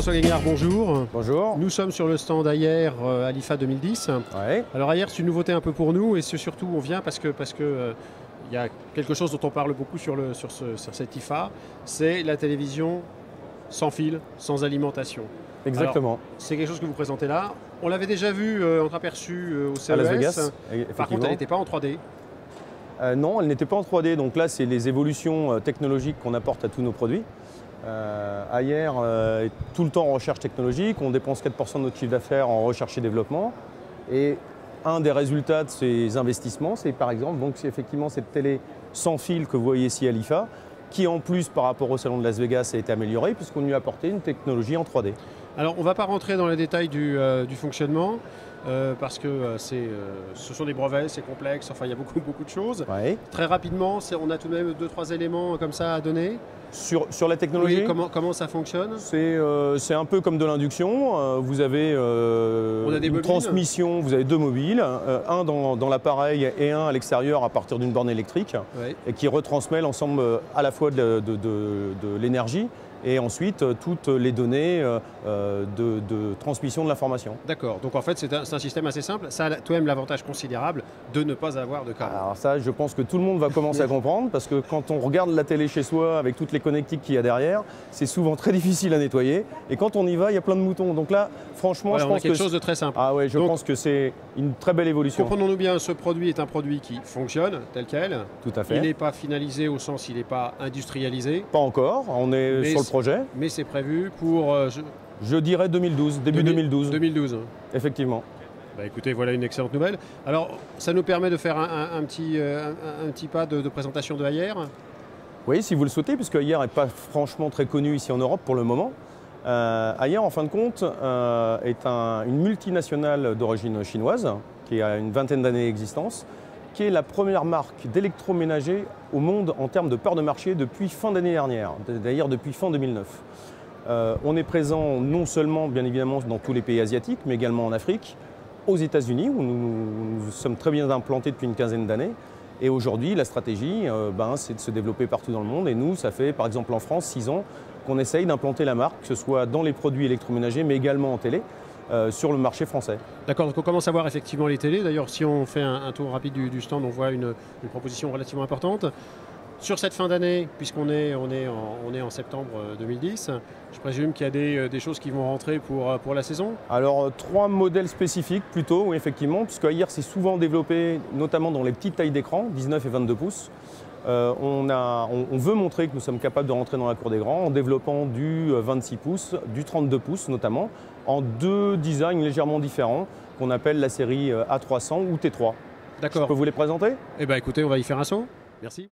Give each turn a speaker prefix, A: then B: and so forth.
A: François Guignard, bonjour.
B: Bonjour.
A: Nous sommes sur le stand Ayer à l'IFA 2010.
B: Ouais.
A: Alors Ayer, c'est une nouveauté un peu pour nous et surtout on vient parce que y a quelque chose dont on parle beaucoup sur cette IFA, c'est la télévision sans fil, sans alimentation.
B: Exactement.
A: C'est quelque chose que vous présentez là. On l'avait déjà vu entreaperçu au CES.
B: À Las Vegas.
A: Par contre, elle n'était pas en 3D.
B: Non, elle n'était pas en 3D. Donc là, c'est les évolutions technologiques qu'on apporte à tous nos produits. Ayer est tout le temps en recherche technologique. On dépense 4% de notre chiffre d'affaires en recherche et développement. Et un des résultats de ces investissements, c'est par exemple effectivement cette télé sans fil que vous voyez ici à l'IFA, qui en plus par rapport au salon de Las Vegas a été améliorée puisqu'on lui a apporté une technologie en 3D.
A: Alors on ne va pas rentrer dans les détails du fonctionnement parce que ce sont des brevets, c'est complexe, enfin il y a beaucoup de choses.
B: Ouais.
A: Très rapidement, on a tout de même 2-3 éléments comme ça à donner.
B: Sur la technologie,
A: oui, comment ça fonctionne?
B: C'est un peu comme de l'induction. Vous avez une transmission, vous avez deux mobiles, un dans l'appareil et un à l'extérieur à partir d'une borne électrique,
A: ouais,
B: et qui retransmet l'ensemble à la fois de l'énergie et ensuite toutes les données de transmission de l'information.
A: D'accord, donc en fait c'est un système assez simple. Ça a tout de même l'avantage considérable de ne pas avoir de câble.
B: Alors ça, je pense que tout le monde va commencer à comprendre, parce que quand on regarde la télé chez soi avec toutes les connectiques qu'il y a derrière, c'est souvent très difficile à nettoyer, et quand on y va, il y a plein de moutons. Donc là, franchement,
A: voilà,
B: je pense
A: quelque chose de très simple.
B: Ah ouais, je pense que c'est une très belle évolution.
A: Comprenons-nous bien, ce produit est un produit qui fonctionne tel quel.
B: Tout à fait.
A: Il n'est pas finalisé au sens, il n'est pas industrialisé.
B: Pas encore, on est sur le projet.
A: Mais c'est prévu pour...
B: Je dirais 2012, début 2012.
A: 2012.
B: Effectivement.
A: Bah écoutez, voilà une excellente nouvelle. Alors, ça nous permet de faire un petit pas de présentation de Ayer.
B: Oui, si vous le souhaitez, puisque Ayer n'est pas franchement très connu ici en Europe pour le moment. Ayer, en fin de compte, est une multinationale d'origine chinoise, qui a une vingtaine d'années d'existence, qui est la première marque d'électroménager au monde en termes de part de marché depuis fin d'année dernière, d'ailleurs depuis fin 2009. On est présent non seulement, bien évidemment, dans tous les pays asiatiques, mais également en Afrique, aux États-Unis, où nous sommes très bien implantés depuis une quinzaine d'années. Et aujourd'hui, la stratégie, c'est de se développer partout dans le monde. Et nous, ça fait, par exemple, en France, 6 ans qu'on essaye d'implanter la marque, que ce soit dans les produits électroménagers, mais également en télé, sur le marché français.
A: D'accord, donc on commence à voir effectivement les télés. D'ailleurs, si on fait un tour rapide du stand, on voit une proposition relativement importante. Sur cette fin d'année, puisqu'on est en septembre 2010, je présume qu'il y a des choses qui vont rentrer pour la saison?
B: Alors, 3 modèles spécifiques plutôt, oui, effectivement, puisque Ayer s'est souvent développé, notamment dans les petites tailles d'écran, 19 et 22 pouces. On veut montrer que nous sommes capables de rentrer dans la cour des grands en développant du 26 pouces, du 32 pouces notamment, en 2 designs légèrement différents qu'on appelle la série A300 ou T3.
A: D'accord.
B: Je peux vous les présenter?
A: Eh bien écoutez, on va y faire un saut. Merci.